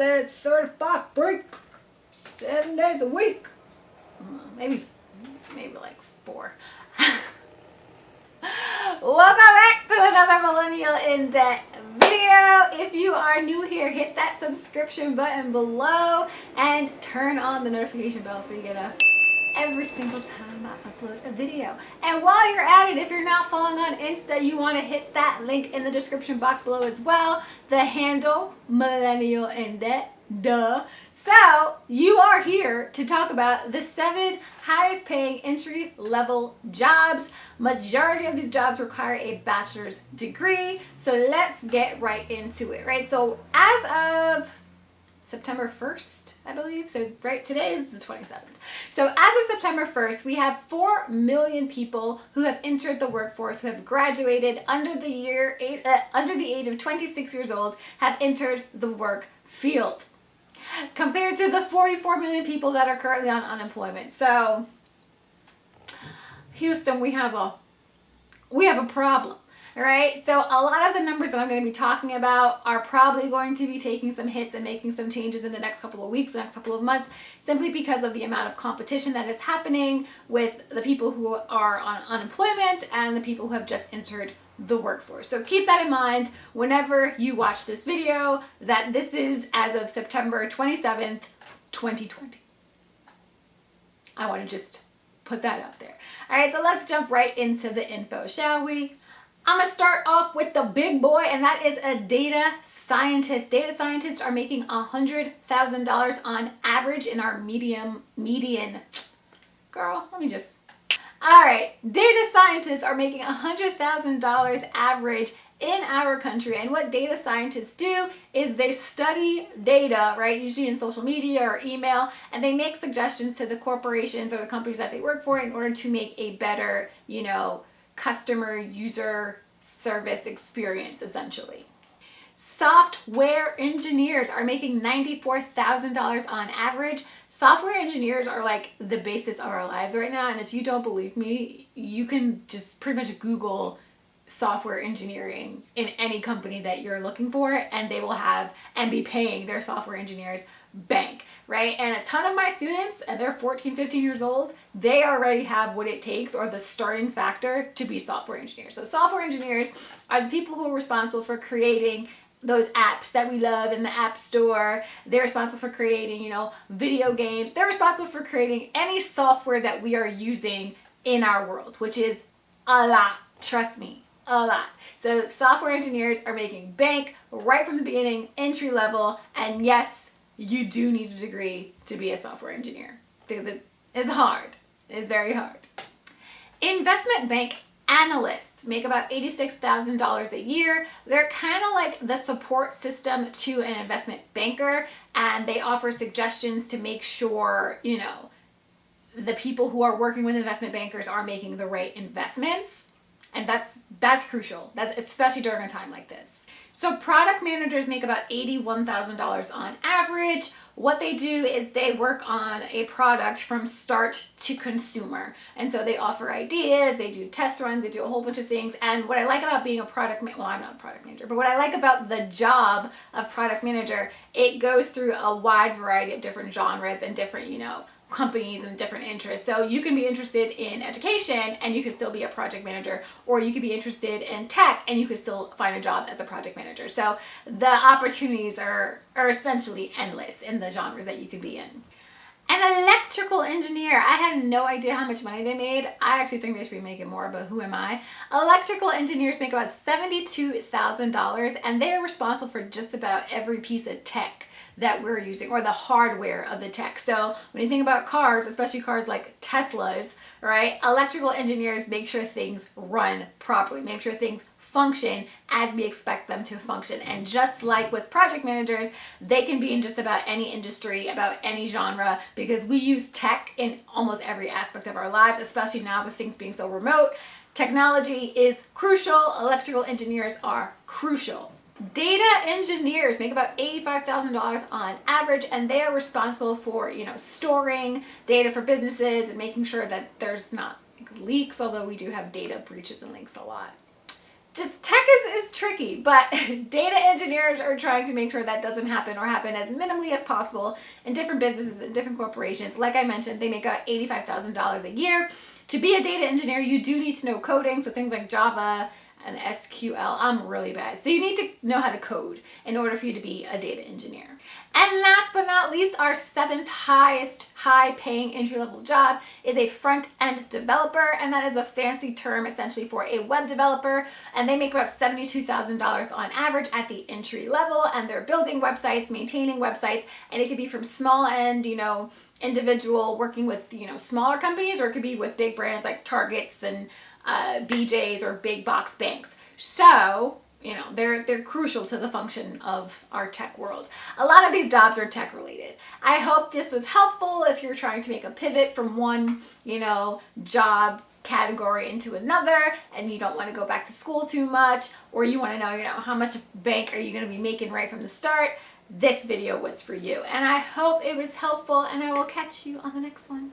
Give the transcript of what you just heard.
said certified freak, 7 days a week. Maybe like 4. Welcome back to another Millennial in Debt video. If you are new here, hit that subscription button below and turn on the notification bell so you get every single time I upload a video. And while you're at it, if you're not following on Insta, you want to hit that link in the description box below as well. The handle, Millennial in Debt, duh. So you are here to talk about the 7 highest paying entry level jobs. Majority of these jobs require a bachelor's degree. So let's get right into it, right? So as of September 1st, I believe. So right, today is the 27th. So as of September 1st, we have 4 million people who have entered the workforce, who have graduated under the age of 26 years old, have entered the work field, compared to the 44 million people that are currently on unemployment. So Houston, we have a problem. All right, so a lot of the numbers that I'm going to be talking about are probably going to be taking some hits and making some changes in the next couple of weeks, the next couple of months, simply because of the amount of competition that is happening with the people who are on unemployment and the people who have just entered the workforce. So keep that in mind whenever you watch this video, that this is as of September 27th, 2020. I want to just put that out there. All right, so let's jump right into the info, shall we? I'm going to start off with the big boy, and that is a data scientist. Data scientists are making $100,000 on average in our median. Girl, let me just. All right, data scientists are making $100,000 average in our country. And what data scientists do is they study data, right? Usually in social media or email, and they make suggestions to the corporations or the companies that they work for in order to make a better, customer user service experience, essentially. Software engineers are making $94,000 on average. Software engineers are like the basis of our lives right now. And if you don't believe me, you can just pretty much Google software engineering in any company that you're looking for, and they will have and be paying their software engineers bank, right? And a ton of my students, and they're 14, 15 years old, they already have what it takes, or the starting factor, to be software engineers. So software engineers are the people who are responsible for creating those apps that we love in the App Store. They're responsible for creating, video games. They're responsible for creating any software that we are using in our world, which is a lot. Trust me, a lot. So software engineers are making bank right from the beginning, entry level, and yes, you do need a degree to be a software engineer because it is hard. It's very hard. Investment bank analysts make about $86,000 a year. They're kind of like the support system to an investment banker, and they offer suggestions to make sure, the people who are working with investment bankers are making the right investments. And that's crucial. That's especially during a time like this. So product managers make about $81,000 on average. What they do is they work on a product from start to consumer. And so they offer ideas, they do test runs, they do a whole bunch of things. And what I like about being a I'm not a product manager, but what I like about the job of product manager, it goes through a wide variety of different genres and different, companies and different interests. So you can be interested in education and you could still be a project manager, or you could be interested in tech and you could still find a job as a project manager. So the opportunities are essentially endless in the genres that you could be in. An electrical engineer, I had no idea how much money they made. I actually think they should be making more, but who am I? Electrical engineers make about $72,000, and they're responsible for just about every piece of tech that we're using, or the hardware of the tech. So when you think about cars, especially cars like Teslas, right? Electrical engineers make sure things run properly, make sure things function as we expect them to function. And just like with project managers, they can be in just about any industry, about any genre, because we use tech in almost every aspect of our lives, especially now with things being so remote. Technology is crucial. Electrical engineers are crucial. Data engineers make about $85,000 on average, and they are responsible for, storing data for businesses and making sure that there's not leaks, although we do have data breaches and leaks a lot. just tech is tricky, but data engineers are trying to make sure that doesn't happen or happen as minimally as possible in different businesses and different corporations. Like I mentioned, they make about $85,000 a year. To be a data engineer, you do need to know coding, so things like Java and SQL. I'm really bad. So you need to know how to code in order for you to be a data engineer. And last but not least, our 7th highest high-paying entry-level job is a front-end developer, and that is a fancy term essentially for a web developer, and they make about $72,000 on average at the entry level, and they're building websites, maintaining websites, and it could be from small end, individual working with, smaller companies, or it could be with big brands like Targets and BJ's or big box banks. So, they're crucial to the function of our tech world. A lot of these jobs are tech related. I hope this was helpful if you're trying to make a pivot from one, job category into another, and you don't want to go back to school too much, or you want to know, how much bank are you going to be making right from the start. This video was for you, and I hope it was helpful, and I will catch you on the next one.